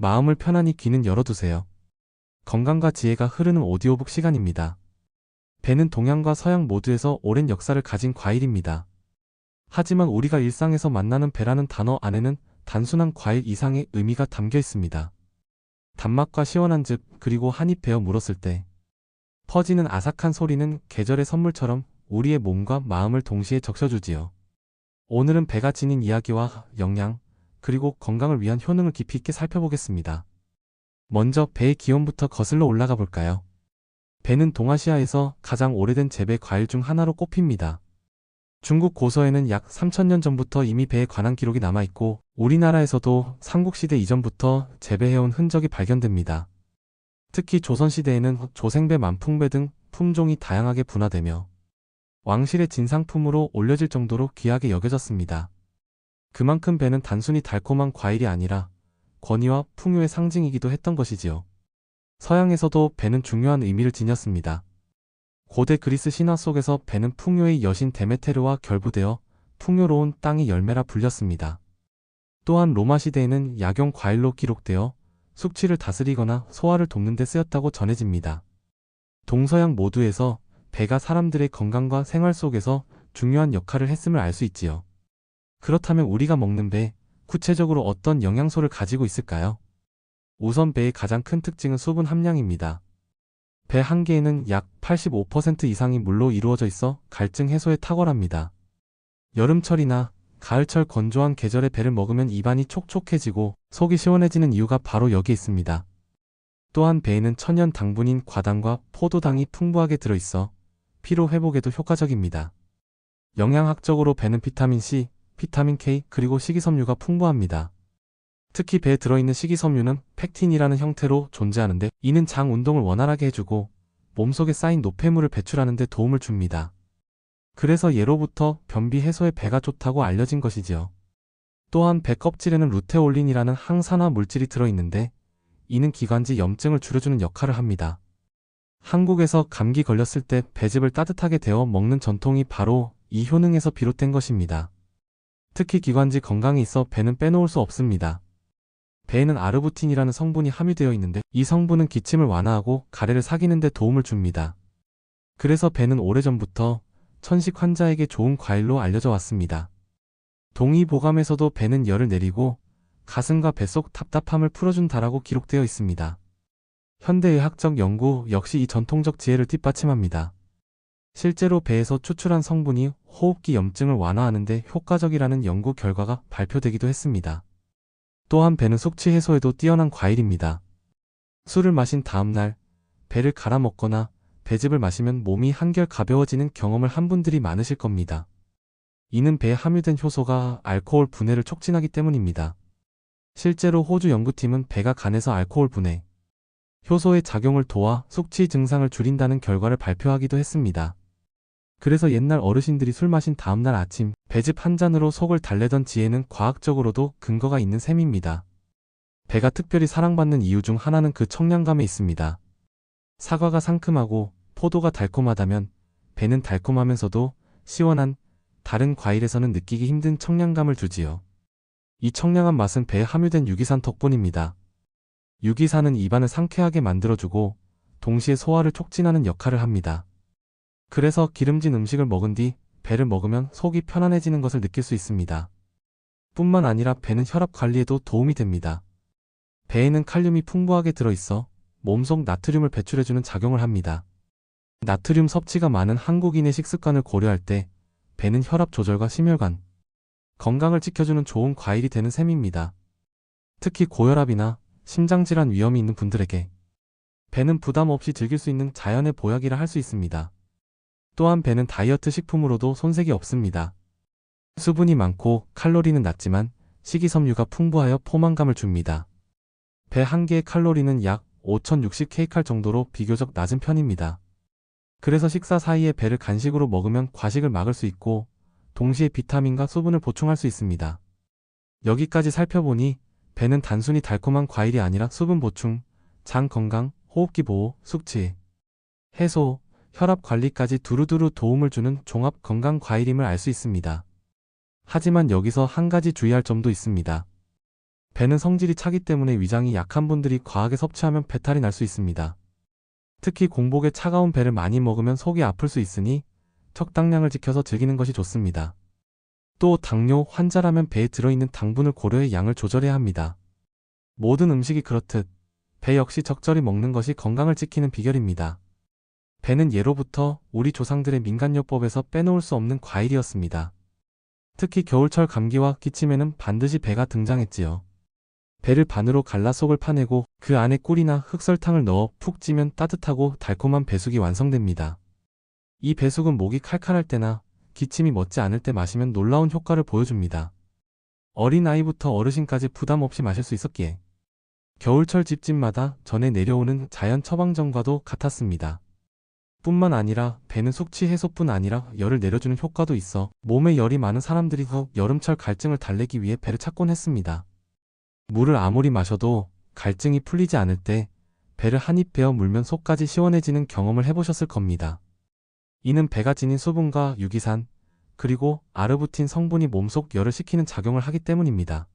마음을 편안히 귀는 열어두세요. 건강과 지혜가 흐르는 오디오북 시간입니다. 배는 동양과 서양 모두에서 오랜 역사를 가진 과일입니다. 하지만 우리가 일상에서 만나는 배라는 단어 안에는 단순한 과일 이상의 의미가 담겨 있습니다. 단맛과 시원한 즙, 그리고 한 입 베어 물었을 때 퍼지는 아삭한 소리는 계절의 선물처럼 우리의 몸과 마음을 동시에 적셔주지요. 오늘은 배가 지닌 이야기와 영양, 그리고 건강을 위한 효능을 깊이 있게 살펴보겠습니다. 먼저 배의 기원부터 거슬러 올라가 볼까요? 배는 동아시아에서 가장 오래된 재배 과일 중 하나로 꼽힙니다. 중국 고서에는 약 3000년 전부터 이미 배에 관한 기록이 남아있고, 우리나라에서도 삼국시대 이전부터 재배해온 흔적이 발견됩니다. 특히 조선시대에는 조생배, 만풍배 등 품종이 다양하게 분화되며 왕실의 진상품으로 올려질 정도로 귀하게 여겨졌습니다. 그만큼 배는 단순히 달콤한 과일이 아니라 권위와 풍요의 상징이기도 했던 것이지요. 서양에서도 배는 중요한 의미를 지녔습니다. 고대 그리스 신화 속에서 배는 풍요의 여신 데메테르와 결부되어 풍요로운 땅의 열매라 불렸습니다. 또한 로마 시대에는 약용 과일로 기록되어 숙취를 다스리거나 소화를 돕는 데 쓰였다고 전해집니다. 동서양 모두에서 배가 사람들의 건강과 생활 속에서 중요한 역할을 했음을 알 수 있지요. 그렇다면 우리가 먹는 배, 구체적으로 어떤 영양소를 가지고 있을까요? 우선 배의 가장 큰 특징은 수분 함량입니다. 배 한 개에는 약 85% 이상이 물로 이루어져 있어 갈증 해소에 탁월합니다. 여름철이나 가을철 건조한 계절에 배를 먹으면 입안이 촉촉해지고 속이 시원해지는 이유가 바로 여기에 있습니다. 또한 배에는 천연 당분인 과당과 포도당이 풍부하게 들어있어 피로 회복에도 효과적입니다. 영양학적으로 배는 비타민 C, 비타민 K, 그리고 식이섬유가 풍부합니다. 특히 배에 들어있는 식이섬유는 팩틴이라는 형태로 존재하는데, 이는 장 운동을 원활하게 해주고 몸속에 쌓인 노폐물을 배출하는 데 도움을 줍니다. 그래서 예로부터 변비 해소에 배가 좋다고 알려진 것이지요. 또한 배 껍질에는 루테올린이라는 항산화 물질이 들어있는데, 이는 기관지 염증을 줄여주는 역할을 합니다. 한국에서 감기 걸렸을 때 배즙을 따뜻하게 데워 먹는 전통이 바로 이 효능에서 비롯된 것입니다. 특히 기관지 건강에 있어 배는 빼놓을 수 없습니다. 배에는 아르부틴이라는 성분이 함유되어 있는데, 이 성분은 기침을 완화하고 가래를 삭이는 데 도움을 줍니다. 그래서 배는 오래전부터 천식 환자에게 좋은 과일로 알려져 왔습니다. 동의보감에서도 배는 열을 내리고 가슴과 뱃속 답답함을 풀어준다라고 기록되어 있습니다. 현대의학적 연구 역시 이 전통적 지혜를 뒷받침합니다. 실제로 배에서 추출한 성분이 호흡기 염증을 완화하는 데 효과적이라는 연구 결과가 발표되기도 했습니다. 또한 배는 숙취 해소에도 뛰어난 과일입니다. 술을 마신 다음날 배를 갈아 먹거나 배즙을 마시면 몸이 한결 가벼워지는 경험을 한 분들이 많으실 겁니다. 이는 배에 함유된 효소가 알코올 분해를 촉진하기 때문입니다. 실제로 호주 연구팀은 배가 간에서 알코올 분해, 효소의 작용을 도와 숙취 증상을 줄인다는 결과를 발표하기도 했습니다. 그래서 옛날 어르신들이 술 마신 다음날 아침 배즙 한 잔으로 속을 달래던 지혜는 과학적으로도 근거가 있는 셈입니다. 배가 특별히 사랑받는 이유 중 하나는 그 청량감에 있습니다. 사과가 상큼하고 포도가 달콤하다면 배는 달콤하면서도 시원한, 다른 과일에서는 느끼기 힘든 청량감을 주지요. 이 청량한 맛은 배에 함유된 유기산 덕분입니다. 유기산은 입안을 상쾌하게 만들어주고 동시에 소화를 촉진하는 역할을 합니다. 그래서 기름진 음식을 먹은 뒤 배를 먹으면 속이 편안해지는 것을 느낄 수 있습니다. 뿐만 아니라 배는 혈압 관리에도 도움이 됩니다. 배에는 칼륨이 풍부하게 들어있어 몸속 나트륨을 배출해주는 작용을 합니다. 나트륨 섭취가 많은 한국인의 식습관을 고려할 때 배는 혈압 조절과 심혈관 건강을 지켜주는 좋은 과일이 되는 셈입니다. 특히 고혈압이나 심장질환 위험이 있는 분들에게 배는 부담 없이 즐길 수 있는 자연의 보약이라 할 수 있습니다. 또한 배는 다이어트 식품으로도 손색이 없습니다. 수분이 많고 칼로리는 낮지만 식이섬유가 풍부하여 포만감을 줍니다. 배 한 개의 칼로리는 약 5060kcal 정도로 비교적 낮은 편입니다. 그래서 식사 사이에 배를 간식으로 먹으면 과식을 막을 수 있고 동시에 비타민과 수분을 보충할 수 있습니다. 여기까지 살펴보니 배는 단순히 달콤한 과일이 아니라 수분 보충, 장 건강, 호흡기 보호, 숙취 해소, 혈압 관리까지 두루두루 도움을 주는 종합 건강 과일임을 알 수 있습니다. 하지만 여기서 한 가지 주의할 점도 있습니다. 배는 성질이 차기 때문에 위장이 약한 분들이 과하게 섭취하면 배탈이 날 수 있습니다. 특히 공복에 차가운 배를 많이 먹으면 속이 아플 수 있으니 적당량을 지켜서 즐기는 것이 좋습니다. 또 당뇨 환자라면 배에 들어있는 당분을 고려해 양을 조절해야 합니다. 모든 음식이 그렇듯 배 역시 적절히 먹는 것이 건강을 지키는 비결입니다. 배는 예로부터 우리 조상들의 민간요법에서 빼놓을 수 없는 과일이었습니다. 특히 겨울철 감기와 기침에는 반드시 배가 등장했지요. 배를 반으로 갈라 속을 파내고 그 안에 꿀이나 흑설탕을 넣어 푹 찌면 따뜻하고 달콤한 배숙이 완성됩니다. 이 배숙은 목이 칼칼할 때나 기침이 멎지 않을 때 마시면 놀라운 효과를 보여줍니다. 어린아이부터 어르신까지 부담 없이 마실 수 있었기에 겨울철 집집마다 전해 내려오는 자연 처방전과도 같았습니다. 뿐만 아니라 배는 숙취 해소뿐 아니라 열을 내려주는 효과도 있어 몸에 열이 많은 사람들이 여름철 갈증을 달래기 위해 배를 찾곤 했습니다. 물을 아무리 마셔도 갈증이 풀리지 않을 때 배를 한 입 베어 물면 속까지 시원해지는 경험을 해보셨을 겁니다. 이는 배가 지닌 수분과 유기산, 그리고 아르부틴 성분이 몸속 열을 식히는 작용을 하기 때문입니다.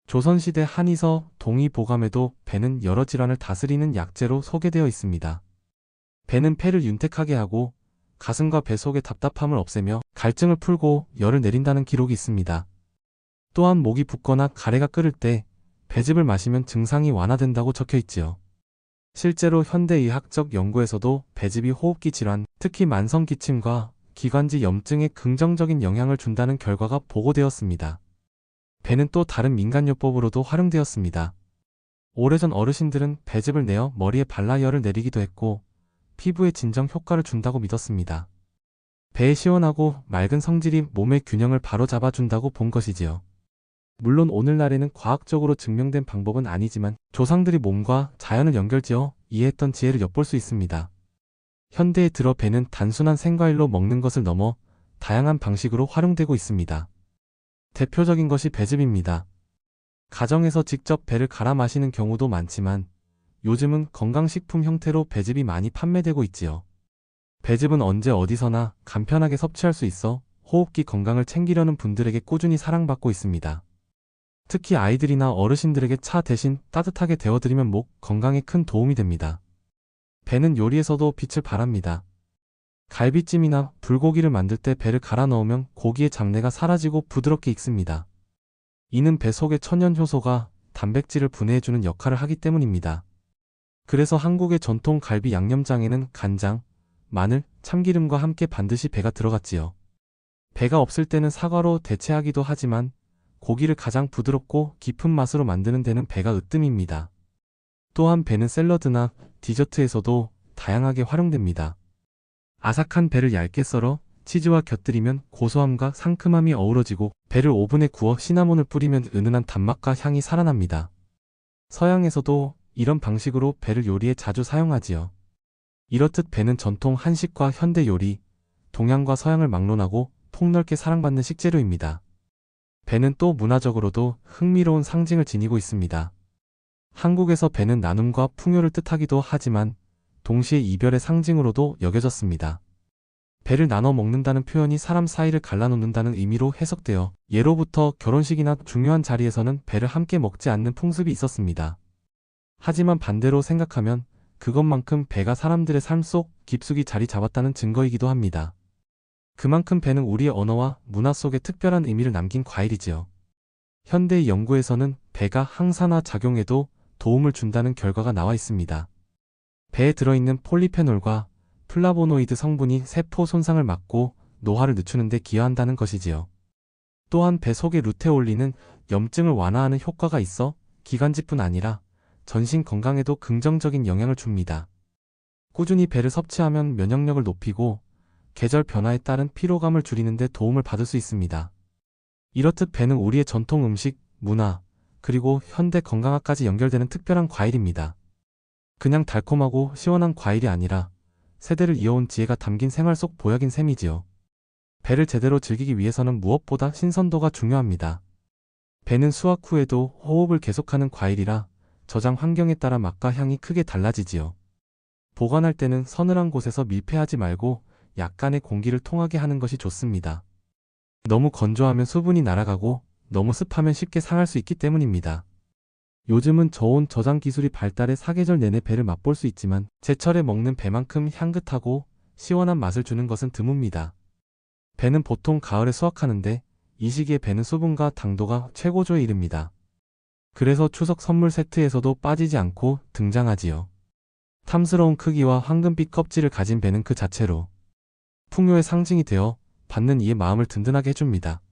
조선시대 한의서 동의보감에도 배는 여러 질환을 다스리는 약재로 소개되어 있습니다. 배는 폐를 윤택하게 하고 가슴과 배 속의 답답함을 없애며 갈증을 풀고 열을 내린다는 기록이 있습니다. 또한 목이 붓거나 가래가 끓을 때 배즙을 마시면 증상이 완화된다고 적혀있지요. 실제로 현대의학적 연구에서도 배즙이 호흡기 질환, 특히 만성기침과 기관지 염증에 긍정적인 영향을 준다는 결과가 보고되었습니다. 배는 또 다른 민간요법으로도 활용되었습니다. 오래전 어르신들은 배즙을 내어 머리에 발라 열을 내리기도 했고 피부에 진정 효과를 준다고 믿었습니다. 배의 시원하고 맑은 성질이 몸의 균형을 바로잡아준다고 본 것이지요. 물론 오늘날에는 과학적으로 증명된 방법은 아니지만 조상들이 몸과 자연을 연결지어 이해했던 지혜를 엿볼 수 있습니다. 현대에 들어 배는 단순한 생과일로 먹는 것을 넘어 다양한 방식으로 활용되고 있습니다. 대표적인 것이 배즙입니다. 가정에서 직접 배를 갈아 마시는 경우도 많지만 요즘은 건강식품 형태로 배즙이 많이 판매되고 있지요. 배즙은 언제 어디서나 간편하게 섭취할 수 있어 호흡기 건강을 챙기려는 분들에게 꾸준히 사랑받고 있습니다. 특히 아이들이나 어르신들에게 차 대신 따뜻하게 데워드리면 목 건강에 큰 도움이 됩니다. 배는 요리에서도 빛을 발합니다. 갈비찜이나 불고기를 만들 때 배를 갈아 넣으면 고기의 잡내가 사라지고 부드럽게 익습니다. 이는 배 속의 천연 효소가 단백질을 분해해주는 역할을 하기 때문입니다. 그래서 한국의 전통 갈비 양념장에는 간장, 마늘, 참기름과 함께 반드시 배가 들어갔지요. 배가 없을 때는 사과로 대체하기도 하지만 고기를 가장 부드럽고 깊은 맛으로 만드는 데는 배가 으뜸입니다. 또한 배는 샐러드나 디저트에서도 다양하게 활용됩니다. 아삭한 배를 얇게 썰어 치즈와 곁들이면 고소함과 상큼함이 어우러지고 배를 오븐에 구워 시나몬을 뿌리면 은은한 단맛과 향이 살아납니다. 서양에서도 이런 방식으로 배를 요리에 자주 사용하지요. 이렇듯 배는 전통 한식과 현대 요리, 동양과 서양을 막론하고 폭넓게 사랑받는 식재료입니다. 배는 또 문화적으로도 흥미로운 상징을 지니고 있습니다. 한국에서 배는 나눔과 풍요를 뜻하기도 하지만 동시에 이별의 상징으로도 여겨졌습니다. 배를 나눠 먹는다는 표현이 사람 사이를 갈라놓는다는 의미로 해석되어 예로부터 결혼식이나 중요한 자리에서는 배를 함께 먹지 않는 풍습이 있었습니다. 하지만 반대로 생각하면 그것만큼 배가 사람들의 삶 속 깊숙이 자리 잡았다는 증거이기도 합니다. 그만큼 배는 우리의 언어와 문화 속에 특별한 의미를 남긴 과일이지요. 현대의 연구에서는 배가 항산화 작용에도 도움을 준다는 결과가 나와 있습니다. 배에 들어있는 폴리페놀과 플라보노이드 성분이 세포 손상을 막고 노화를 늦추는 데 기여한다는 것이지요. 또한 배 속의 루테올린은 염증을 완화하는 효과가 있어 기관지뿐 아니라 전신 건강에도 긍정적인 영향을 줍니다. 꾸준히 배를 섭취하면 면역력을 높이고 계절 변화에 따른 피로감을 줄이는 데 도움을 받을 수 있습니다. 이렇듯 배는 우리의 전통 음식, 문화, 그리고 현대 건강학까지 연결되는 특별한 과일입니다. 그냥 달콤하고 시원한 과일이 아니라 세대를 이어온 지혜가 담긴 생활 속 보약인 셈이지요. 배를 제대로 즐기기 위해서는 무엇보다 신선도가 중요합니다. 배는 수확 후에도 호흡을 계속하는 과일이라 저장 환경에 따라 맛과 향이 크게 달라지지요. 보관할 때는 서늘한 곳에서 밀폐하지 말고 약간의 공기를 통하게 하는 것이 좋습니다. 너무 건조하면 수분이 날아가고 너무 습하면 쉽게 상할 수 있기 때문입니다. 요즘은 저온 저장 기술이 발달해 사계절 내내 배를 맛볼 수 있지만 제철에 먹는 배만큼 향긋하고 시원한 맛을 주는 것은 드뭅니다. 배는 보통 가을에 수확하는데 이 시기에 배는 수분과 당도가 최고조에 이릅니다. 그래서 추석 선물 세트에서도 빠지지 않고 등장하지요. 탐스러운 크기와 황금빛 껍질을 가진 배는 그 자체로 풍요의 상징이 되어 받는 이의 마음을 든든하게 해줍니다.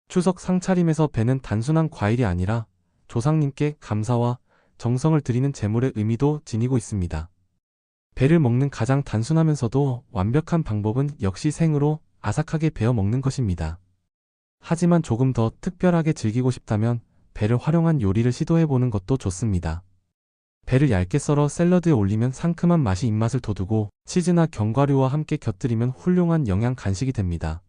추석 상차림에서 배는 단순한 과일이 아니라 조상님께 감사와 정성을 드리는 제물의 의미도 지니고 있습니다. 배를 먹는 가장 단순하면서도 완벽한 방법은 역시 생으로 아삭하게 베어 먹는 것입니다. 하지만 조금 더 특별하게 즐기고 싶다면 배를 활용한 요리를 시도해보는 것도 좋습니다. 배를 얇게 썰어 샐러드에 올리면 상큼한 맛이 입맛을 돋우고 치즈나 견과류와 함께 곁들이면 훌륭한 영양 간식이 됩니다.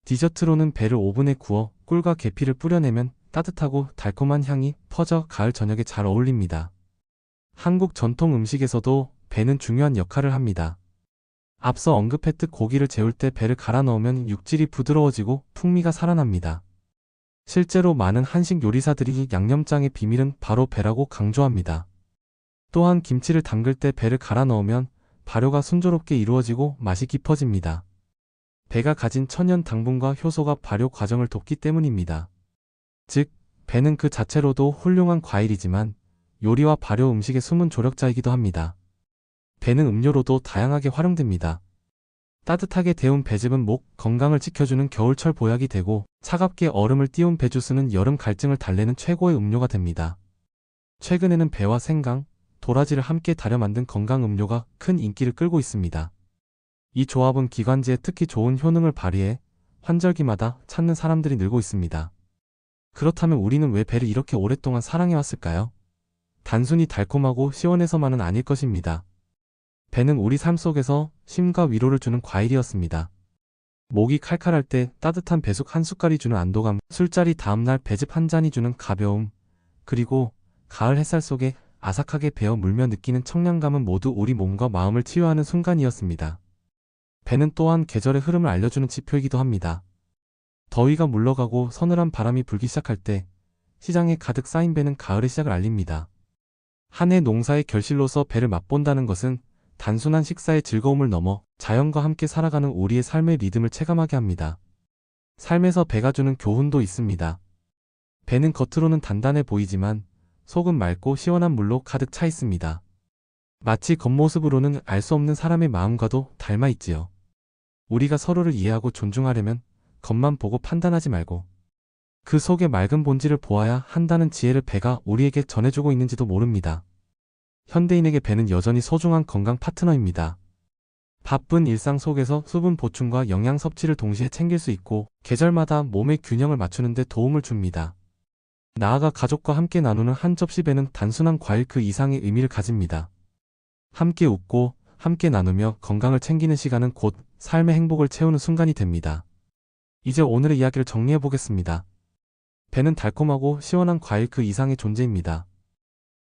디저트로는 배를 오븐에 구워 꿀과 계피를 뿌려내면 따뜻하고 달콤한 향이 퍼져 가을 저녁에 잘 어울립니다. 한국 전통 음식에서도 배는 중요한 역할을 합니다. 앞서 언급했듯 고기를 재울 때 배를 갈아 넣으면 육질이 부드러워지고 풍미가 살아납니다. 실제로 많은 한식 요리사들이 양념장의 비밀은 바로 배라고 강조합니다. 또한 김치를 담글 때 배를 갈아 넣으면 발효가 순조롭게 이루어지고 맛이 깊어집니다. 배가 가진 천연 당분과 효소가 발효 과정을 돕기 때문입니다. 즉, 배는 그 자체로도 훌륭한 과일이지만 요리와 발효 음식의 숨은 조력자이기도 합니다. 배는 음료로도 다양하게 활용됩니다. 따뜻하게 데운 배즙은 목 건강을 지켜주는 겨울철 보약이 되고 차갑게 얼음을 띄운 배주스는 여름 갈증을 달래는 최고의 음료가 됩니다. 최근에는 배와 생강, 도라지를 함께 달여 만든 건강 음료가 큰 인기를 끌고 있습니다. 이 조합은 기관지에 특히 좋은 효능을 발휘해 환절기마다 찾는 사람들이 늘고 있습니다. 그렇다면 우리는 왜 배를 이렇게 오랫동안 사랑해왔을까요? 단순히 달콤하고 시원해서만은 아닐 것입니다. 배는 우리 삶 속에서 쉼과 위로를 주는 과일이었습니다. 목이 칼칼할 때 따뜻한 배숙 한 숟갈이 주는 안도감, 술자리 다음날 배즙 한 잔이 주는 가벼움, 그리고 가을 햇살 속에 아삭하게 베어 물며 느끼는 청량감은 모두 우리 몸과 마음을 치유하는 순간이었습니다. 배는 또한 계절의 흐름을 알려주는 지표이기도 합니다. 더위가 물러가고 서늘한 바람이 불기 시작할 때 시장에 가득 쌓인 배는 가을의 시작을 알립니다. 한 해 농사의 결실로서 배를 맛본다는 것은 단순한 식사의 즐거움을 넘어 자연과 함께 살아가는 우리의 삶의 리듬을 체감하게 합니다. 삶에서 배가 주는 교훈도 있습니다. 배는 겉으로는 단단해 보이지만 속은 맑고 시원한 물로 가득 차 있습니다. 마치 겉모습으로는 알 수 없는 사람의 마음과도 닮아 있지요. 우리가 서로를 이해하고 존중하려면 겉만 보고 판단하지 말고 그 속의 맑은 본질을 보아야 한다는 지혜를 배가 우리에게 전해주고 있는지도 모릅니다. 현대인에게 배는 여전히 소중한 건강 파트너입니다. 바쁜 일상 속에서 수분 보충과 영양 섭취를 동시에 챙길 수 있고 계절마다 몸의 균형을 맞추는 데 도움을 줍니다. 나아가 가족과 함께 나누는 한 접시 배는 단순한 과일 그 이상의 의미를 가집니다. 함께 웃고 함께 나누며 건강을 챙기는 시간은 곧 삶의 행복을 채우는 순간이 됩니다. 이제 오늘의 이야기를 정리해 보겠습니다. 배는 달콤하고 시원한 과일 그 이상의 존재입니다.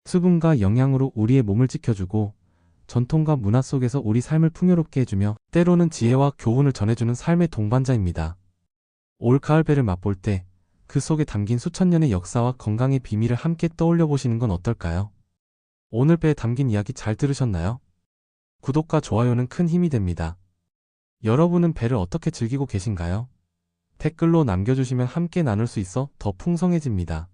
수분과 영양으로 우리의 몸을 지켜주고 전통과 문화 속에서 우리 삶을 풍요롭게 해주며 때로는 지혜와 교훈을 전해주는 삶의 동반자입니다. 올 가을 배를 맛볼 때 그 속에 담긴 수천 년의 역사와 건강의 비밀을 함께 떠올려 보시는 건 어떨까요? 오늘 배에 담긴 이야기 잘 들으셨나요? 구독과 좋아요는 큰 힘이 됩니다. 여러분은 배를 어떻게 즐기고 계신가요? 댓글로 남겨주시면 함께 나눌 수 있어 더 풍성해집니다.